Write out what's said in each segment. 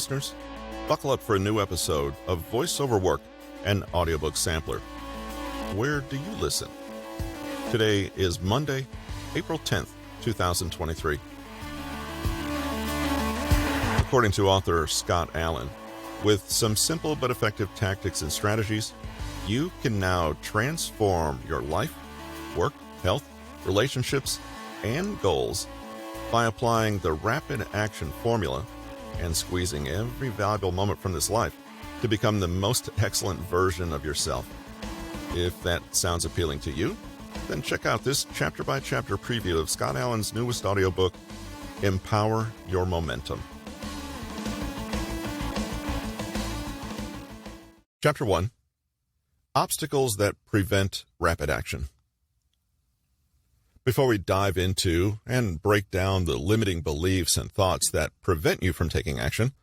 listeners. Buckle up for a new episode of Voiceover Work, an audiobook sampler. Where do you listen? Today is Monday, April 10th, 2023. According to author Scott Allan, with some simple but effective tactics and strategies, you can now transform your life, work, health, relationships, and goals by applying the rapid action formula and squeezing every valuable moment from this life to become the most excellent version of yourself. If that sounds appealing to you, then check out this chapter-by-chapter preview of Scott Allan's newest audiobook, Empower Your Momentum. Chapter 1. Obstacles that Prevent Rapid Action. Before we dive into and break down the limiting beliefs and thoughts that prevent you from taking action,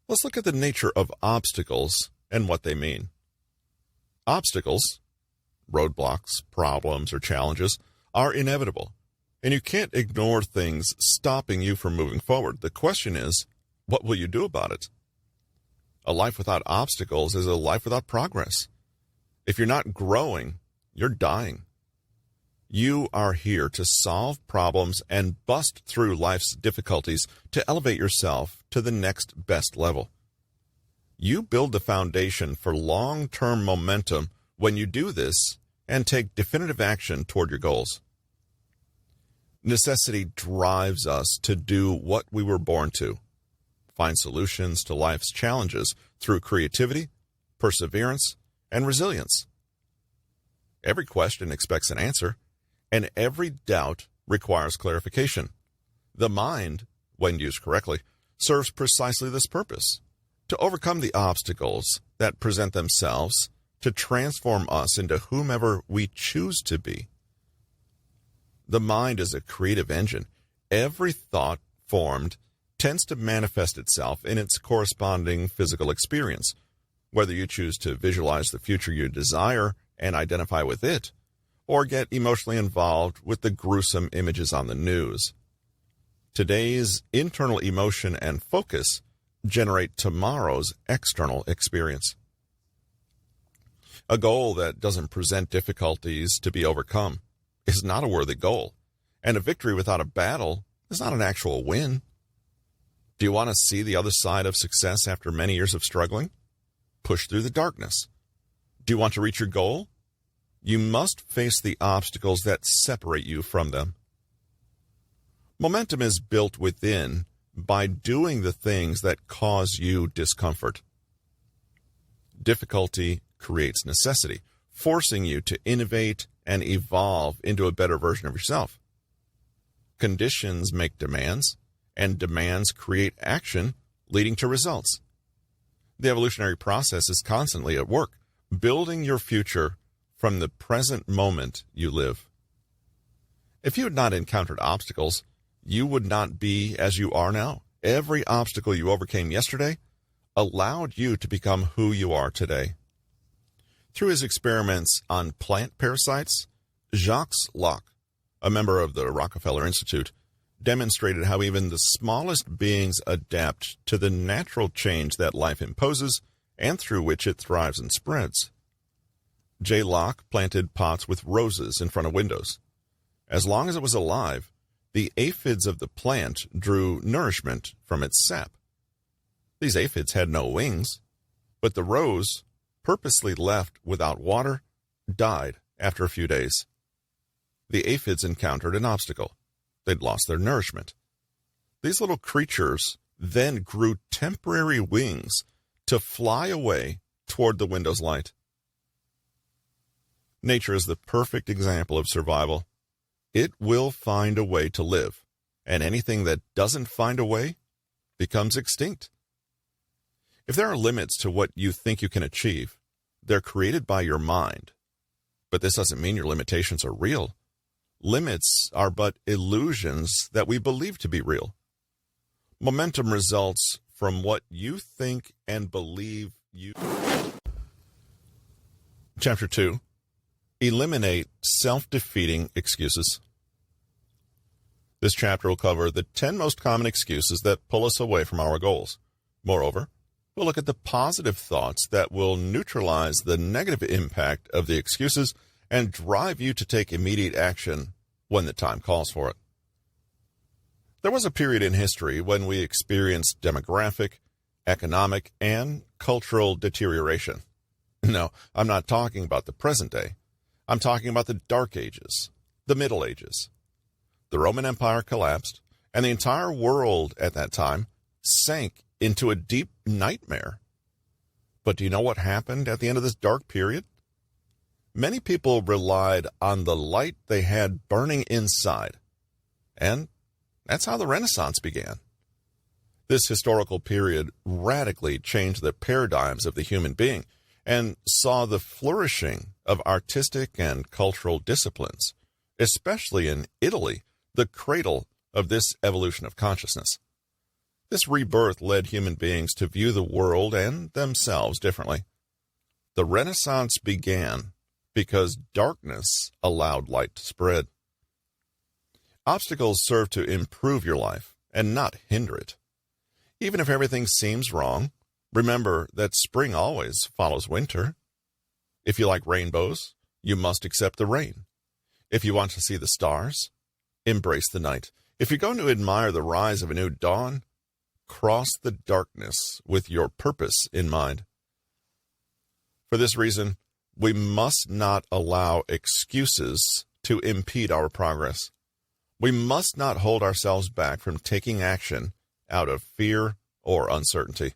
let's look at the nature of obstacles and what they mean. Obstacles, roadblocks, problems, or challenges, are inevitable, and you can't ignore things stopping you from moving forward. The question is, what will you do about it? A life without obstacles is a life without progress. If you're not growing, you're dying. You are here to solve problems and bust through life's difficulties to elevate yourself to the next best level. You build the foundation for long-term momentum when you do this and take definitive action toward your goals. Necessity drives us to do what we were born to: find solutions to life's challenges through creativity, perseverance, and resilience. Every question expects an answer, and every doubt requires clarification. The mind, when used correctly, serves precisely this purpose: to overcome the obstacles that present themselves to transform us into whomever we choose to be. The mind is a creative engine. Every thought formed tends to manifest itself in its corresponding physical experience. Whether you choose to visualize the future you desire and identify with it, or get emotionally involved with the gruesome images on the news. Today's internal emotion and focus generate tomorrow's external experience. A goal that doesn't present difficulties to be overcome is not a worthy goal, and a victory without a battle is not an actual win. Do you want to see the other side of success after many years of struggling? Push through the darkness. Do you want to reach your goal? You must face the obstacles that separate you from them. Momentum is built within by doing the things that cause you discomfort. Difficulty creates necessity, forcing you to innovate and evolve into a better version of yourself. Conditions make demands, and demands create action, leading to results. The evolutionary process is constantly at work, building your future from the present moment you live. If you had not encountered obstacles, you would not be as you are now. Every obstacle you overcame yesterday allowed you to become who you are today. Through his experiments on plant parasites, Jacques Locke, a member of the Rockefeller Institute, demonstrated how even the smallest beings adapt to the natural change that life imposes and through which it thrives and spreads. J. Locke planted pots with roses in front of windows. As long as it was alive, the aphids of the plant drew nourishment from its sap. These aphids had no wings, but the rose, purposely left without water, died after a few days. The aphids encountered an obstacle. They'd lost their nourishment. These little creatures then grew temporary wings to fly away toward the window's light. Nature is the perfect example of survival. It will find a way to live, and anything that doesn't find a way becomes extinct. If there are limits to what you think you can achieve, they're created by your mind. But this doesn't mean your limitations are real. Limits are but illusions that we believe to be real. Momentum results from what you think and believe you. Chapter 2. Eliminate self-defeating excuses. This chapter will cover the 10 most common excuses that pull us away from our goals. Moreover, we'll look at the positive thoughts that will neutralize the negative impact of the excuses and drive you to take immediate action when the time calls for it. There was a period in history when we experienced demographic, economic, and cultural deterioration. No, I'm not talking about the present day. I'm talking about the Dark Ages, the Middle Ages. The Roman Empire collapsed, and the entire world at that time sank into a deep nightmare. But do you know what happened at the end of this dark period? Many people relied on the light they had burning inside, and that's how the Renaissance began. This historical period radically changed the paradigms of the human being and saw the flourishing of artistic and cultural disciplines, especially in Italy, the cradle of this evolution of consciousness. This rebirth led human beings to view the world and themselves differently. The Renaissance began because darkness allowed light to spread. Obstacles serve to improve your life and not hinder it. Even if everything seems wrong, remember that spring always follows winter. If you like rainbows, you must accept the rain. If you want to see the stars, embrace the night. If you're going to admire the rise of a new dawn, cross the darkness with your purpose in mind. For this reason, we must not allow excuses to impede our progress. We must not hold ourselves back from taking action out of fear or uncertainty.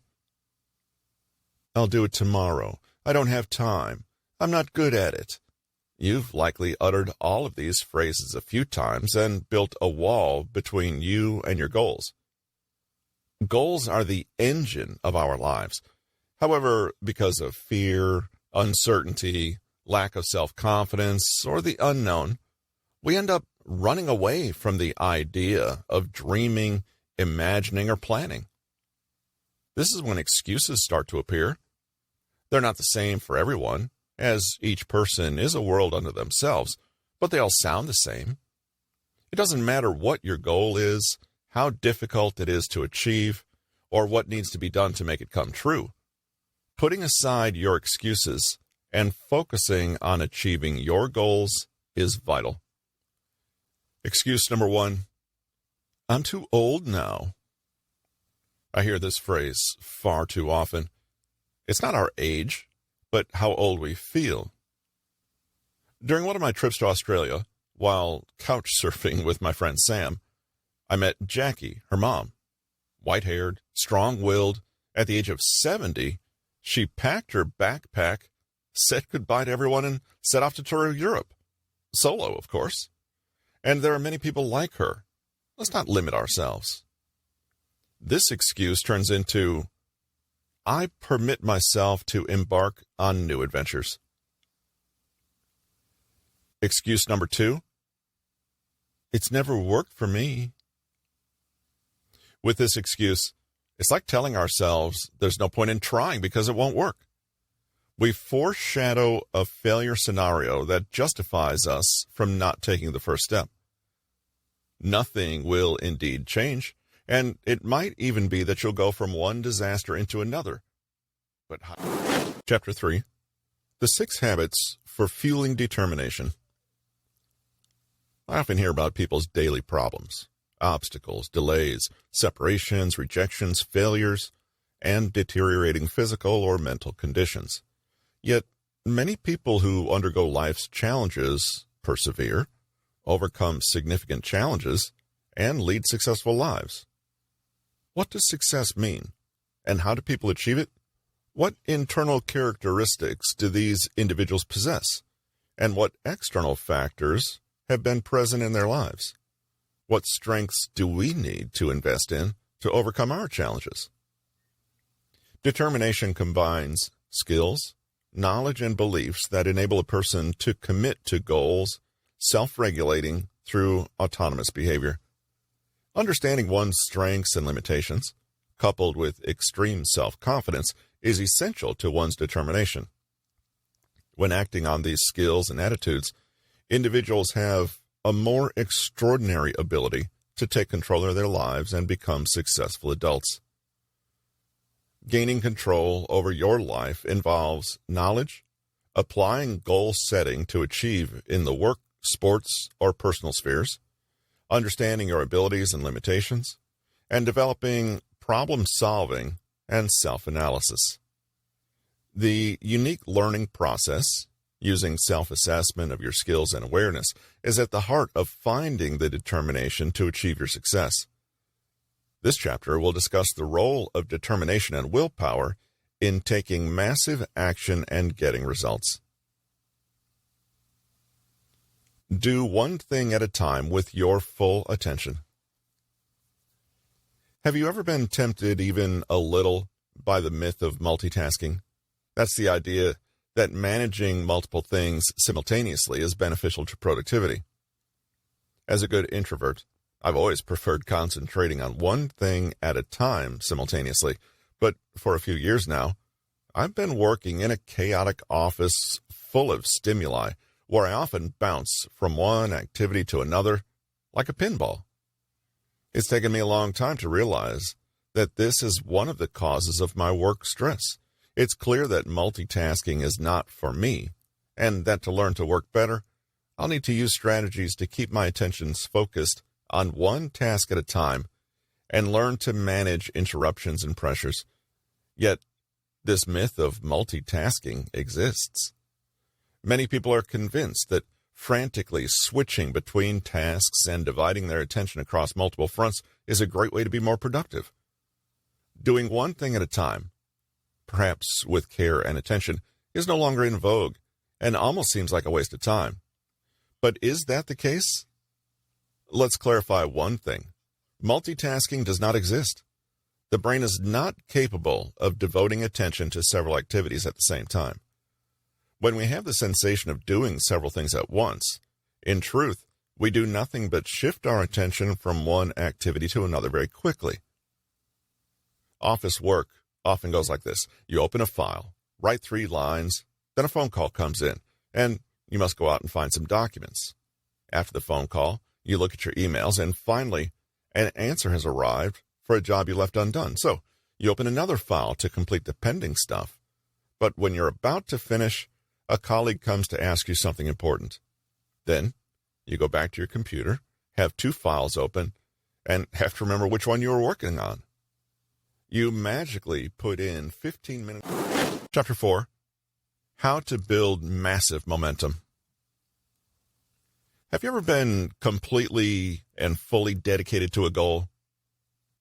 I'll do it tomorrow. I don't have time. I'm not good at it. You've likely uttered all of these phrases a few times and built a wall between you and your goals. Goals are the engine of our lives. However, because of fear, uncertainty, lack of self-confidence, or the unknown, we end up running away from the idea of dreaming, imagining, or planning. This is when excuses start to appear. They're not the same for everyone, as each person is a world unto themselves, but they all sound the same. It doesn't matter what your goal is, how difficult it is to achieve, or what needs to be done to make it come true. Putting aside your excuses and focusing on achieving your goals is vital. Excuse number 1, I'm too old now. I hear this phrase far too often. It's not our age, but how old we feel. During one of my trips to Australia, while couch surfing with my friend Sam, I met Jackie, her mom. White-haired, strong-willed, at the age of 70, she packed her backpack, said goodbye to everyone, and set off to tour Europe. Solo, of course. And there are many people like her. Let's not limit ourselves. This excuse turns into, I permit myself to embark on new adventures. Excuse number 2, it's never worked for me. With this excuse, it's like telling ourselves there's no point in trying because it won't work. We foreshadow a failure scenario that justifies us from not taking the first step. Nothing will indeed change, and it might even be that you'll go from one disaster into another. But Chapter 3, The 6 Habits for Fueling Determination. I often hear about people's daily problems, obstacles, delays, separations, rejections, failures, and deteriorating physical or mental conditions. Yet, many people who undergo life's challenges persevere, overcome significant challenges, and lead successful lives. What does success mean, and how do people achieve it? What internal characteristics do these individuals possess, and what external factors have been present in their lives? What strengths do we need to invest in to overcome our challenges? Determination combines skills, knowledge, and beliefs that enable a person to commit to goals, self-regulating through autonomous behavior. Understanding one's strengths and limitations, coupled with extreme self-confidence, is essential to one's determination. When acting on these skills and attitudes, individuals have a more extraordinary ability to take control of their lives and become successful adults. Gaining control over your life involves knowledge, applying goal setting to achieve in the work, sports, or personal spheres, understanding your abilities and limitations, and developing problem solving and self-analysis. The unique learning process, using self-assessment of your skills and awareness, is at the heart of finding the determination to achieve your success. This chapter will discuss the role of determination and willpower in taking massive action and getting results. Do one thing at a time with your full attention. Have you ever been tempted even a little by the myth of multitasking? That's the idea that managing multiple things simultaneously is beneficial to productivity. As a good introvert, I've always preferred concentrating on one thing at a time simultaneously, but for a few years now, I've been working in a chaotic office full of stimuli where I often bounce from one activity to another like a pinball. It's taken me a long time to realize that this is one of the causes of my work stress. It's clear that multitasking is not for me, and that to learn to work better, I'll need to use strategies to keep my attentions focused on one task at a time and learn to manage interruptions and pressures. Yet, this myth of multitasking exists. Many people are convinced that frantically switching between tasks and dividing their attention across multiple fronts is a great way to be more productive. Doing one thing at a time, perhaps with care and attention, is no longer in vogue and almost seems like a waste of time. But is that the case? Let's clarify one thing. Multitasking does not exist. The brain is not capable of devoting attention to several activities at the same time. When we have the sensation of doing several things at once, in truth, we do nothing but shift our attention from one activity to another very quickly. Office work often goes like this. You open a file, write 3 lines, then a phone call comes in, and you must go out and find some documents. After the phone call, you look at your emails, and finally, an answer has arrived for a job you left undone. So, you open another file to complete the pending stuff. But when you're about to finish, a colleague comes to ask you something important. Then, you go back to your computer, have 2 files open, and have to remember which one you were working on. You magically put in 15 minutes. Chapter 4, How to Build Massive Momentum. Have you ever been completely and fully dedicated to a goal?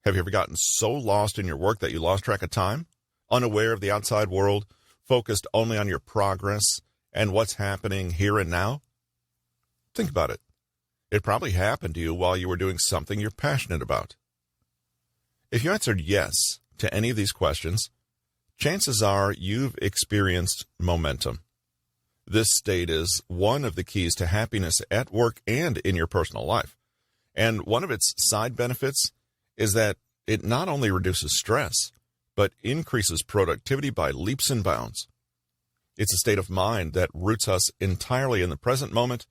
Have you ever gotten so lost in your work that you lost track of time, unaware of the outside world, focused only on your progress and what's happening here and now? Think about it. It probably happened to you while you were doing something you're passionate about. If you answered yes to any of these questions, chances are you've experienced momentum. This state is one of the keys to happiness at work and in your personal life. And one of its side benefits is that it not only reduces stress, but increases productivity by leaps and bounds. It's a state of mind that roots us entirely in the present moment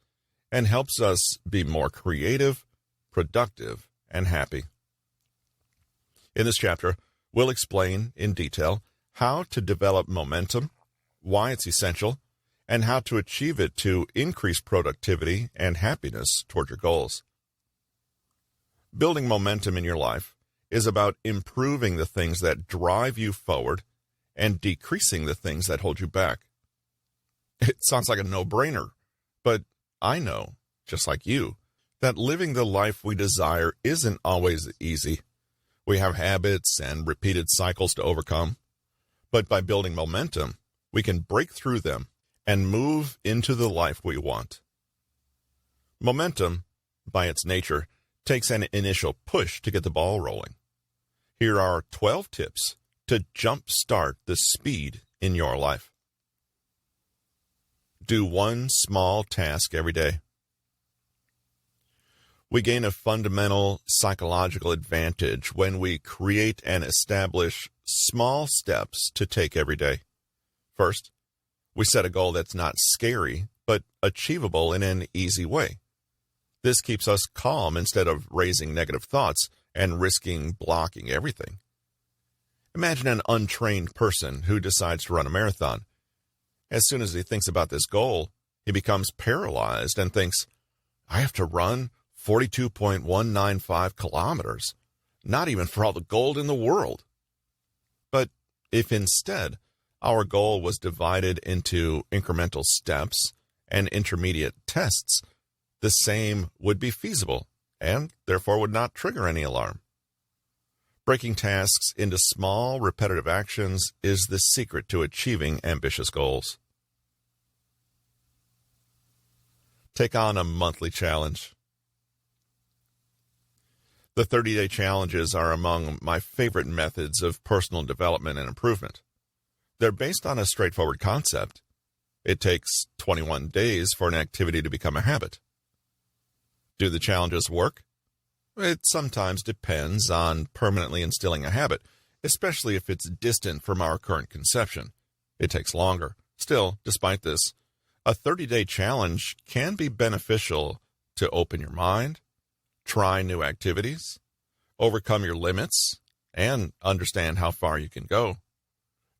and helps us be more creative, productive, and happy. In this chapter, we'll explain in detail how to develop momentum, why it's essential, and how to achieve it to increase productivity and happiness toward your goals. Building momentum in your life is about improving the things that drive you forward and decreasing the things that hold you back. It sounds like a no-brainer, but I know, just like you, that living the life we desire isn't always easy. We have habits and repeated cycles to overcome, but by building momentum, we can break through them and move into the life we want. Momentum, by its nature, takes an initial push to get the ball rolling. Here are 12 tips to jumpstart the speed in your life. Do one small task every day. We gain a fundamental psychological advantage when we create and establish small steps to take every day. First, we set a goal that's not scary, but achievable in an easy way. This keeps us calm instead of raising negative thoughts and risking blocking everything. Imagine an untrained person who decides to run a marathon. As soon as he thinks about this goal, he becomes paralyzed and thinks, I have to run 42.195 kilometers, not even for all the gold in the world. But if instead our goal was divided into incremental steps and intermediate tests, the same would be feasible and therefore would not trigger any alarm. Breaking tasks into small, repetitive actions is the secret to achieving ambitious goals. Take on a monthly challenge. The 30-day challenges are among my favorite methods of personal development and improvement. They're based on a straightforward concept. It takes 21 days for an activity to become a habit. Do the challenges work? It sometimes depends on permanently instilling a habit, especially if it's distant from our current conception. It takes longer. Still, despite this, a 30-day challenge can be beneficial to open your mind, try new activities, overcome your limits, and understand how far you can go.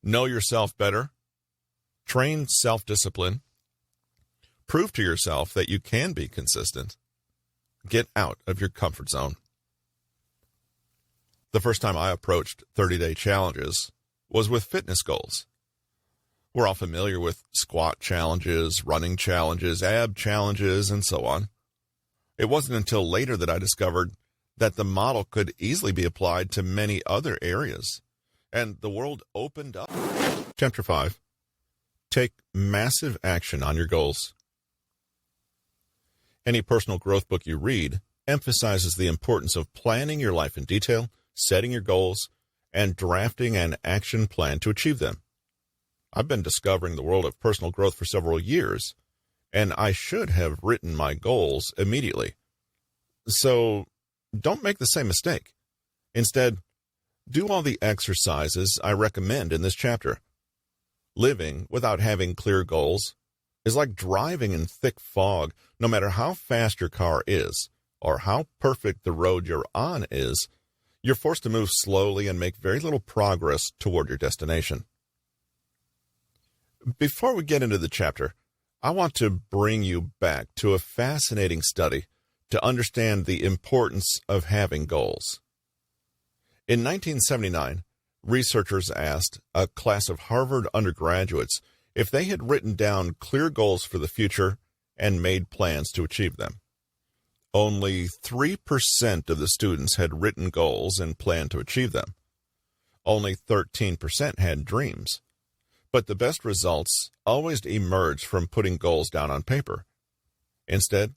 Know yourself better, train self-discipline, prove to yourself that you can be consistent. Get out of your comfort zone. The first time I approached 30-day challenges was with fitness goals. We're all familiar with squat challenges, running challenges, ab challenges, and so on. It wasn't until later that I discovered that the model could easily be applied to many other areas, and the world opened up. Chapter 5. Take massive action on your goals. Any personal growth book you read emphasizes the importance of planning your life in detail, setting your goals, and drafting an action plan to achieve them. I've been discovering the world of personal growth for several years, and I should have written my goals immediately. So don't make the same mistake. Instead, do all the exercises I recommend in this chapter. Living without having clear goals is like driving in thick fog. No matter how fast your car is or how perfect the road you're on is, you're forced to move slowly and make very little progress toward your destination. Before we get into the chapter, I want to bring you back to a fascinating study to understand the importance of having goals. In 1979, researchers asked a class of Harvard undergraduates if they had written down clear goals for the future and made plans to achieve them. Only 3% of the students had written goals and planned to achieve them. Only 13% had dreams. But the best results always emerged from putting goals down on paper. Instead,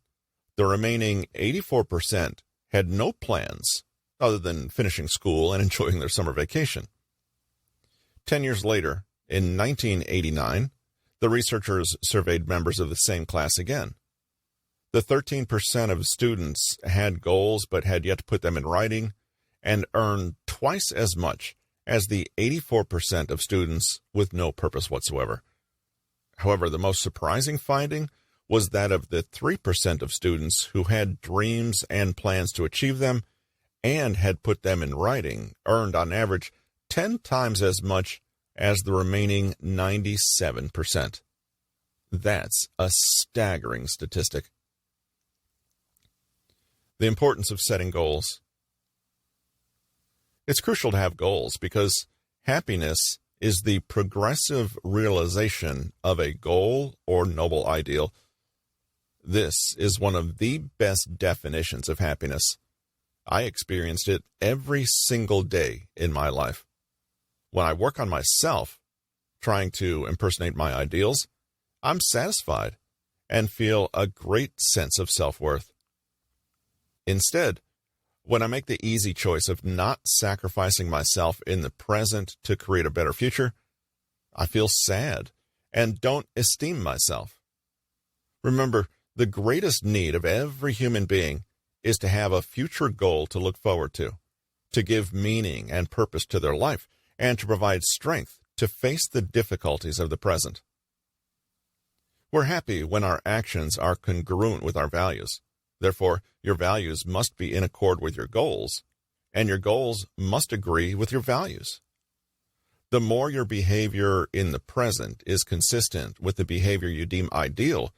the remaining 84% had no plans other than finishing school and enjoying their summer vacation. 10 years later, in 1989, the researchers surveyed members of the same class again. The 13% of students had goals but had yet to put them in writing and earned twice as much as the 84% of students with no purpose whatsoever. However, the most surprising finding was that of the 3% of students who had dreams and plans to achieve them and had put them in writing earned on average 10 times as much as the remaining 97%. That's a staggering statistic. The importance of setting goals. It's crucial to have goals because happiness is the progressive realization of a goal or noble ideal. This is one of the best definitions of happiness. I experienced it every single day in my life. When I work on myself, trying to impersonate my ideals, I'm satisfied and feel a great sense of self-worth. Instead, when I make the easy choice of not sacrificing myself in the present to create a better future, I feel sad and don't esteem myself. Remember, the greatest need of every human being is to have a future goal to look forward to give meaning and purpose to their life, and to provide strength to face the difficulties of the present. We're happy when our actions are congruent with our values. Therefore, your values must be in accord with your goals, and your goals must agree with your values. The more your behavior in the present is consistent with the behavior you deem ideal,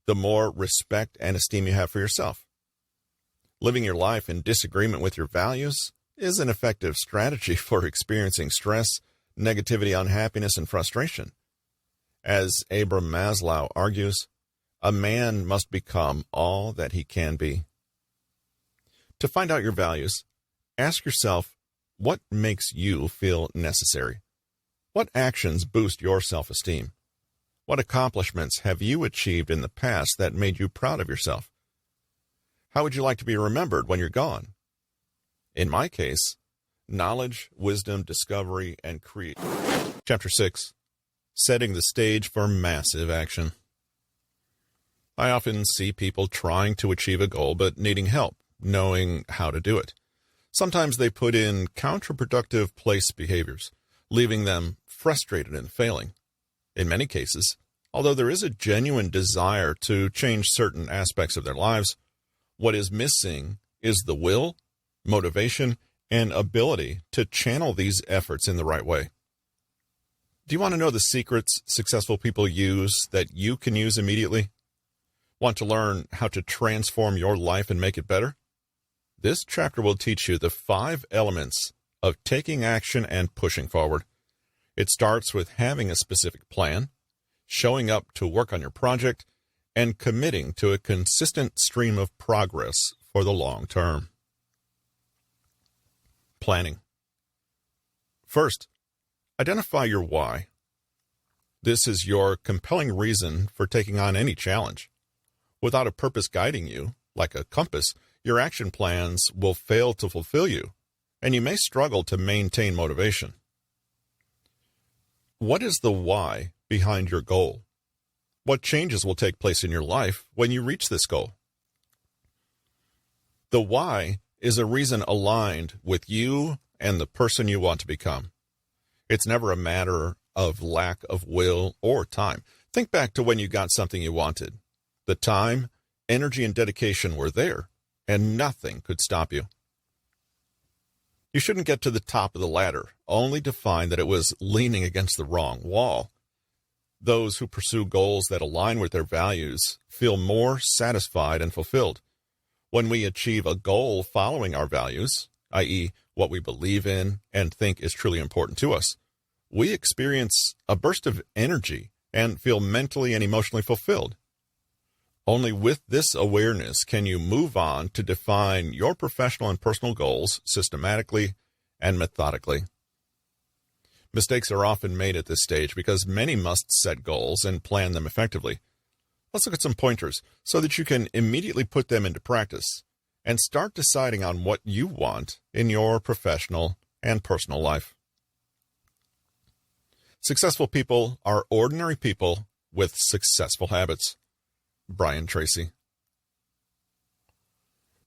the more respect and esteem you have for yourself. Living your life in disagreement with your values is an effective strategy for experiencing stress, negativity, unhappiness, and frustration. As Abraham Maslow argues, a man must become all that he can be. To find out your values, ask yourself, what makes you feel necessary? What actions boost your self-esteem? What accomplishments have you achieved in the past that made you proud of yourself? How would you like to be remembered when you're gone? In my case, knowledge, wisdom, discovery, and creation. Chapter 6. Setting the stage for massive action. I often see people trying to achieve a goal but needing help, knowing how to do it. Sometimes they put in counterproductive place behaviors, leaving them frustrated and failing. In many cases, although there is a genuine desire to change certain aspects of their lives, what is missing is the will, motivation, and ability to channel these efforts in the right way. Do you want to know the secrets successful people use that you can use immediately? Want to learn how to transform your life and make it better? This chapter will teach you the 5 elements of taking action and pushing forward. It starts with having a specific plan, showing up to work on your project, and committing to a consistent stream of progress for the long term. Planning. First, identify your why. This is your compelling reason for taking on any challenge. Without a purpose guiding you, like a compass, your action plans will fail to fulfill you, and you may struggle to maintain motivation. What is the why behind your goal? What changes will take place in your life when you reach this goal? The why is a reason aligned with you and the person you want to become. It's never a matter of lack of will or time. Think back to when you got something you wanted. The time, energy, and dedication were there, and nothing could stop you. You shouldn't get to the top of the ladder, only to find that it was leaning against the wrong wall. Those who pursue goals that align with their values feel more satisfied and fulfilled. When we achieve a goal following our values, i.e., what we believe in and think is truly important to us, we experience a burst of energy and feel mentally and emotionally fulfilled. Only with this awareness can you move on to define your professional and personal goals systematically and methodically. Mistakes are often made at this stage because many must set goals and plan them effectively. Let's look at some pointers so that you can immediately put them into practice and start deciding on what you want in your professional and personal life. Successful people are ordinary people with successful habits. Brian Tracy.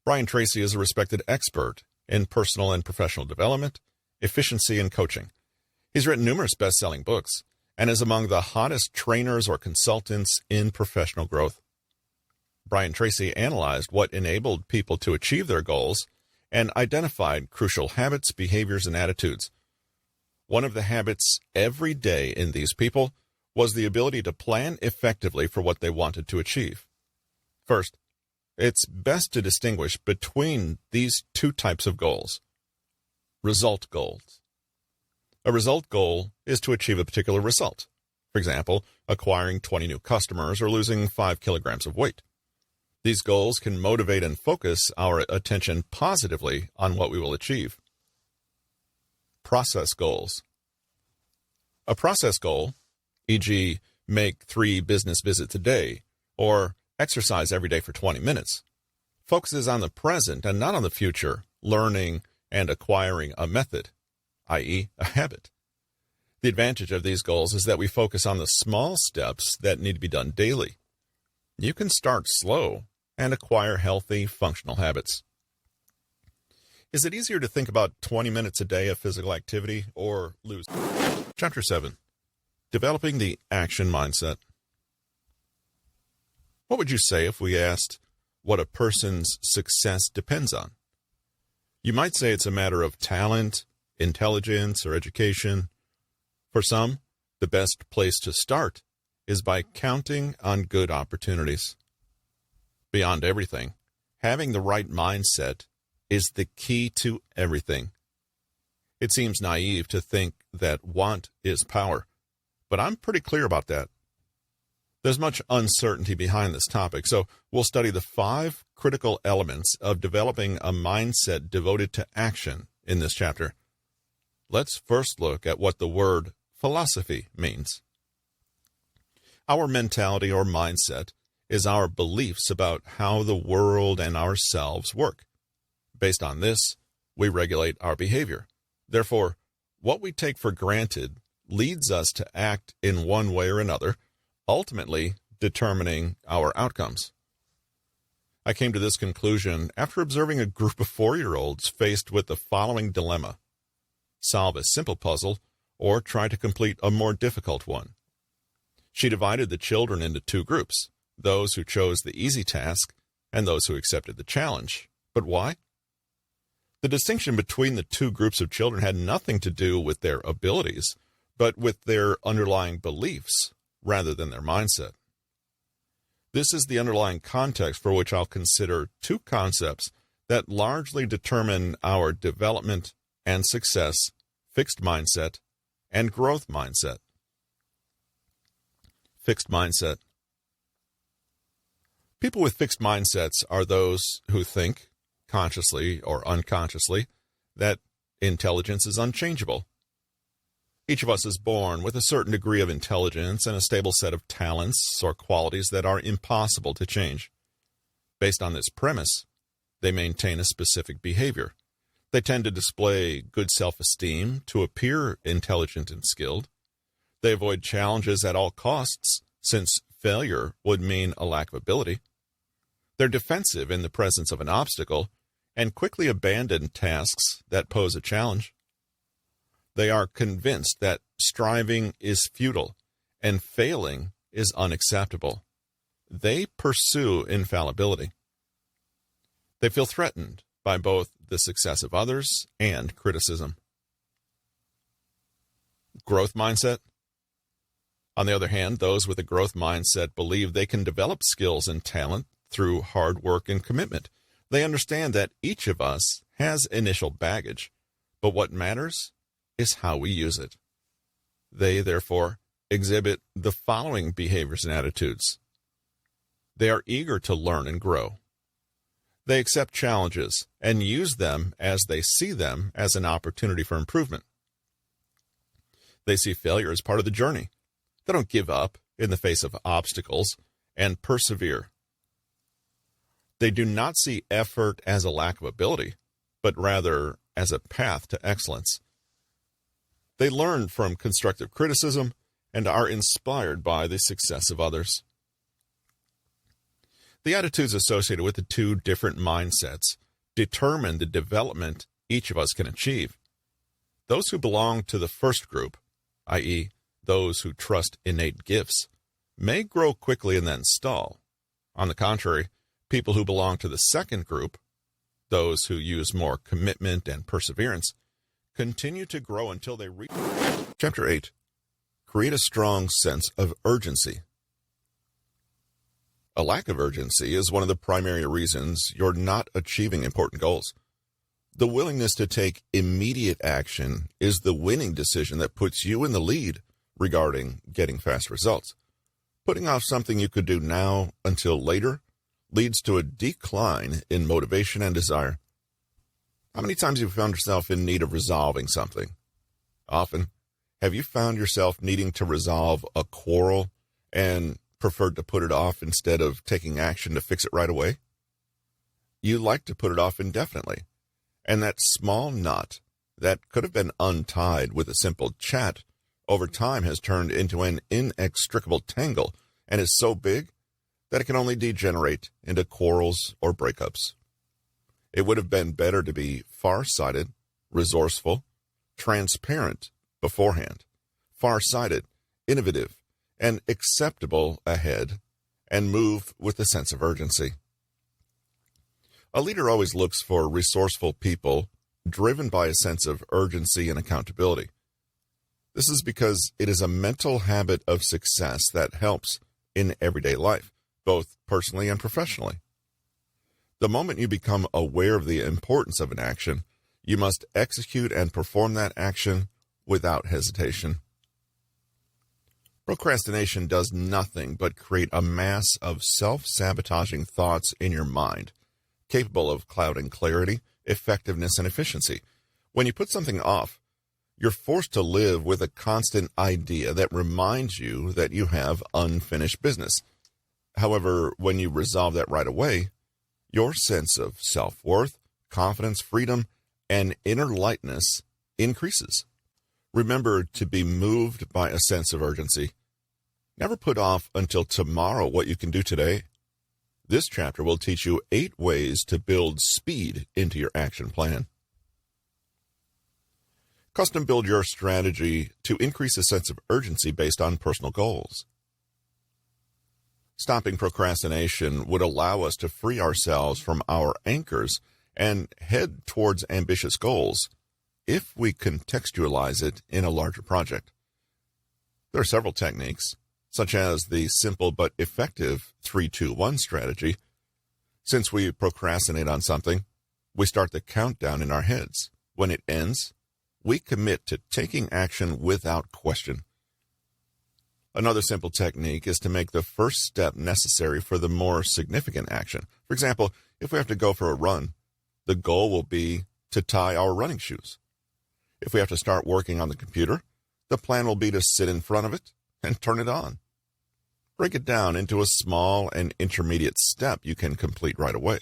Brian Tracy is a respected expert in personal and professional development, efficiency, and coaching. He's written numerous best-selling books and is among the hottest trainers or consultants in professional growth. Brian Tracy analyzed what enabled people to achieve their goals and identified crucial habits, behaviors, and attitudes. One of the habits every day in these people was the ability to plan effectively for what they wanted to achieve. First, it's best to distinguish between these 2 types of goals. Result goals. A result goal is to achieve a particular result. For example, acquiring 20 new customers or losing 5 kilograms of weight. These goals can motivate and focus our attention positively on what we will achieve. Process goals. A process goal, e.g., make 3 business visits a day, or exercise every day for 20 minutes, focuses on the present and not on the future, learning and acquiring a method, i.e., a habit. The advantage of these goals is that we focus on the small steps that need to be done daily. You can start slow and acquire healthy, functional habits. Is it easier to think about 20 minutes a day of physical activity or lose? Chapter 7. Developing the action mindset. What would you say if we asked what a person's success depends on? You might say it's a matter of talent, intelligence, or education, For some, the best place to start is by counting on good opportunities. Beyond everything, having the right mindset is the key to everything. It seems naive to think that want is power, but I'm pretty clear about that. There's much uncertainty behind this topic, so we'll study the 5 critical elements of developing a mindset devoted to action in this chapter. Let's first look at what the word philosophy means. Our mentality or mindset is our beliefs about how the world and ourselves work. Based on this, we regulate our behavior. Therefore, what we take for granted leads us to act in one way or another, ultimately determining our outcomes. I came to this conclusion after observing a group of 4-year-olds faced with the following dilemma: solve a simple puzzle or try to complete a more difficult one. She divided the children into 2 groups, those who chose the easy task and those who accepted the challenge. But why? The distinction between the 2 groups of children had nothing to do with their abilities, but with their underlying beliefs rather than their mindset. This is the underlying context for which I'll consider 2 concepts that largely determine our development and success: fixed mindset and growth mindset. Fixed mindset. People with fixed mindsets are those who think, consciously or unconsciously, that intelligence is unchangeable. Each of us is born with a certain degree of intelligence and a stable set of talents or qualities that are impossible to change. Based on this premise, they maintain a specific behavior. They tend to display good self-esteem to appear intelligent and skilled. They avoid challenges at all costs, since failure would mean a lack of ability. They're defensive in the presence of an obstacle and quickly abandon tasks that pose a challenge. They are convinced that striving is futile and failing is unacceptable. They pursue infallibility. They feel threatened by both the success of others and criticism. Growth mindset. On the other hand, those with a growth mindset believe they can develop skills and talent through hard work and commitment. They understand that each of us has initial baggage, but what matters is how we use it. They, therefore, exhibit the following behaviors and attitudes. They are eager to learn and grow. They accept challenges and use them as they see them as an opportunity for improvement. They see failure as part of the journey. They don't give up in the face of obstacles and persevere. They do not see effort as a lack of ability, but rather as a path to excellence. They learn from constructive criticism and are inspired by the success of others. The attitudes associated with the 2 different mindsets determine the development each of us can achieve. Those who belong to the first group, i.e., those who trust innate gifts, may grow quickly and then stall. On the contrary, people who belong to the second group, those who use more commitment and perseverance, continue to grow until they reach. Chapter 8. Create a strong sense of urgency. A lack of urgency is one of the primary reasons you're not achieving important goals. The willingness to take immediate action is the winning decision that puts you in the lead regarding getting fast results. Putting off something you could do now until later leads to a decline in motivation and desire. How many times have you found yourself in need of resolving something? Often. Have you found yourself needing to resolve a quarrel and preferred to put it off instead of taking action to fix it right away? You like to put it off indefinitely, and that small knot that could have been untied with a simple chat over time has turned into an inextricable tangle and is so big that it can only degenerate into quarrels or breakups. It would have been better to be far-sighted, resourceful, transparent beforehand, far-sighted, innovative, and acceptable ahead, and move with a sense of urgency. A leader always looks for resourceful people driven by a sense of urgency and accountability. This is because it is a mental habit of success that helps in everyday life, both personally and professionally. The moment you become aware of the importance of an action, you must execute and perform that action without hesitation. Procrastination does nothing but create a mass of self-sabotaging thoughts in your mind, capable of clouding clarity, effectiveness, and efficiency. When you put something off, you're forced to live with a constant idea that reminds you that you have unfinished business. However, when you resolve that right away, your sense of self-worth, confidence, freedom, and inner lightness increases. Remember to be moved by a sense of urgency. Never put off until tomorrow what you can do today. This chapter will teach you 8 ways to build speed into your action plan. Custom build your strategy to increase a sense of urgency based on personal goals. Stopping procrastination would allow us to free ourselves from our anchors and head towards ambitious goals if we contextualize it in a larger project. There are several techniques, such as the simple but effective 3-2-1 strategy. Since we procrastinate on something, we start the countdown in our heads. When it ends, we commit to taking action without question. Another simple technique is to make the first step necessary for the more significant action. For example, if we have to go for a run, the goal will be to tie our running shoes. If we have to start working on the computer, the plan will be to sit in front of it and turn it on. Break it down into a small and intermediate step you can complete right away.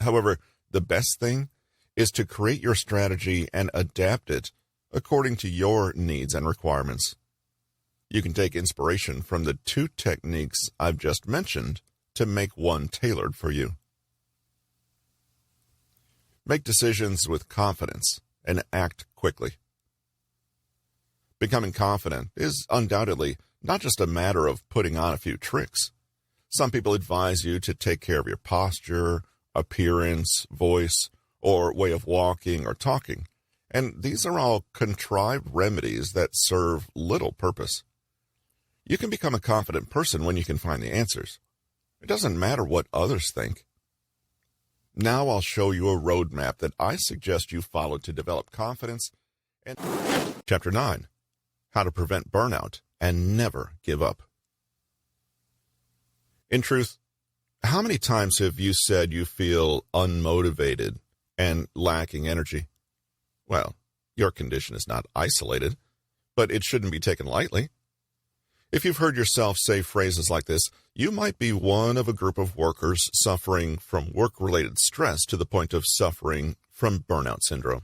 However, the best thing is to create your strategy and adapt it according to your needs and requirements. You can take inspiration from the 2 techniques I've just mentioned to make one tailored for you. Make decisions with confidence and act quickly. Becoming confident is undoubtedly not just a matter of putting on a few tricks. Some people advise you to take care of your posture, appearance, voice, or way of walking or talking, and these are all contrived remedies that serve little purpose. You can become a confident person when you can find the answers. It doesn't matter what others think. Now I'll show you a roadmap that I suggest you follow to develop confidence. And Chapter 9, How to Prevent Burnout and Never Give Up. In truth, how many times have you said you feel unmotivated and lacking energy? Well, your condition is not isolated, but it shouldn't be taken lightly. If you've heard yourself say phrases like this, you might be one of a group of workers suffering from work-related stress to the point of suffering from burnout syndrome.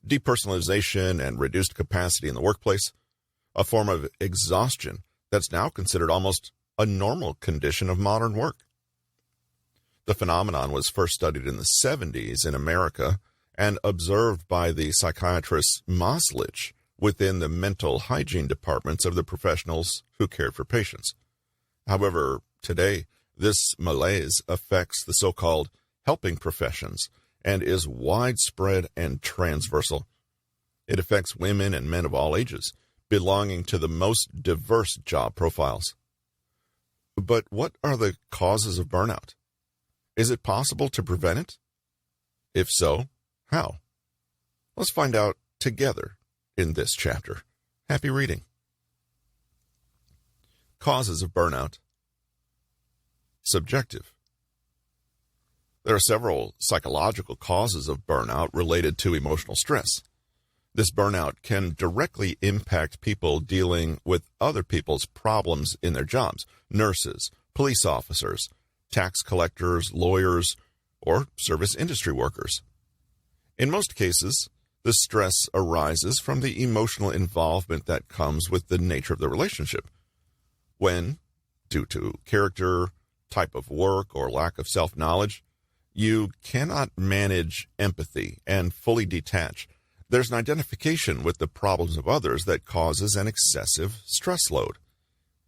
Depersonalization and reduced capacity in the workplace, a form of exhaustion that's now considered almost a normal condition of modern work. The phenomenon was first studied in the 70s in America and observed by the psychiatrist Maslich within the mental hygiene departments of the professionals who cared for patients. However, today, this malaise affects the so-called helping professions and is widespread and transversal. It affects women and men of all ages, belonging to the most diverse job profiles. But what are the causes of burnout? Is it possible to prevent it? If so, how? Let's find out together in this chapter. Happy reading. Causes of burnout. Subjective. There are several psychological causes of burnout related to emotional stress. This burnout can directly impact people dealing with other people's problems in their jobs: nurses, police officers, tax collectors, lawyers, or service industry workers. In most cases, the stress arises from the emotional involvement that comes with the nature of the relationship. When, due to character, type of work, or lack of self-knowledge, you cannot manage empathy and fully detach, there's an identification with the problems of others that causes an excessive stress load.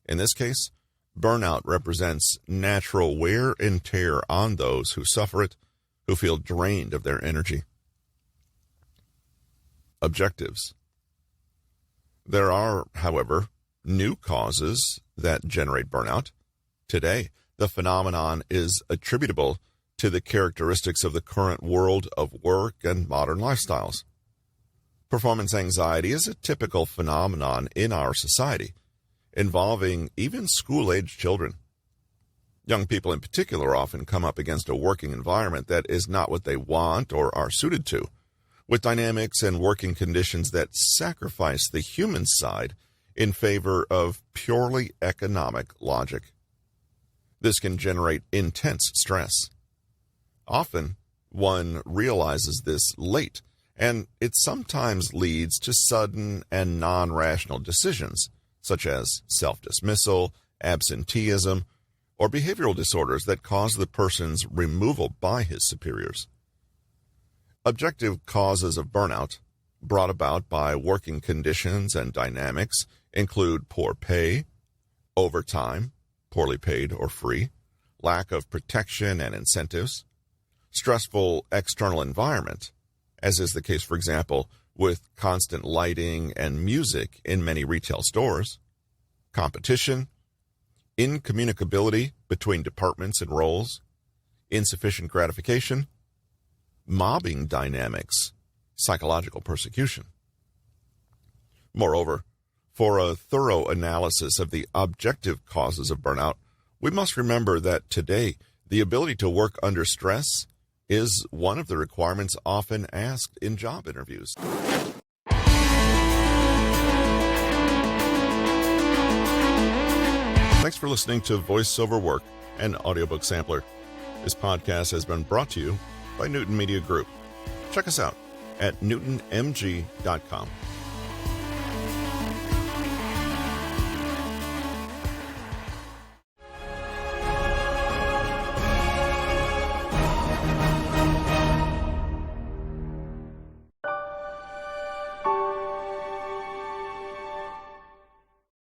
In this case, burnout represents natural wear and tear on those who suffer it, who feel drained of their energy. Objectives. There are, however, new causes that generate burnout. Today, the phenomenon is attributable to the characteristics of the current world of work and modern lifestyles. Performance anxiety is a typical phenomenon in our society, involving even school-aged children. Young people in particular often come up against a working environment that is not what they want or are suited to, with dynamics and working conditions that sacrifice the human side in favor of purely economic logic. This can generate intense stress. Often, one realizes this late, and it sometimes leads to sudden and non-rational decisions, such as self-dismissal, absenteeism, or behavioral disorders that cause the person's removal by his superiors. Objective causes of burnout, brought about by working conditions and dynamics, include poor pay, overtime, poorly paid or free, lack of protection and incentives, stressful external environment, as is the case, for example, with constant lighting and music in many retail stores, competition, incommunicability between departments and roles, insufficient gratification, mobbing dynamics, psychological persecution. Moreover, for a thorough analysis of the objective causes of burnout, we must remember that today the ability to work under stress is one of the requirements often asked in job interviews. Thanks for listening to Voice Over Work, an audiobook sampler. This podcast has been brought to you by Newton Media Group. Check us out at newtonmg.com.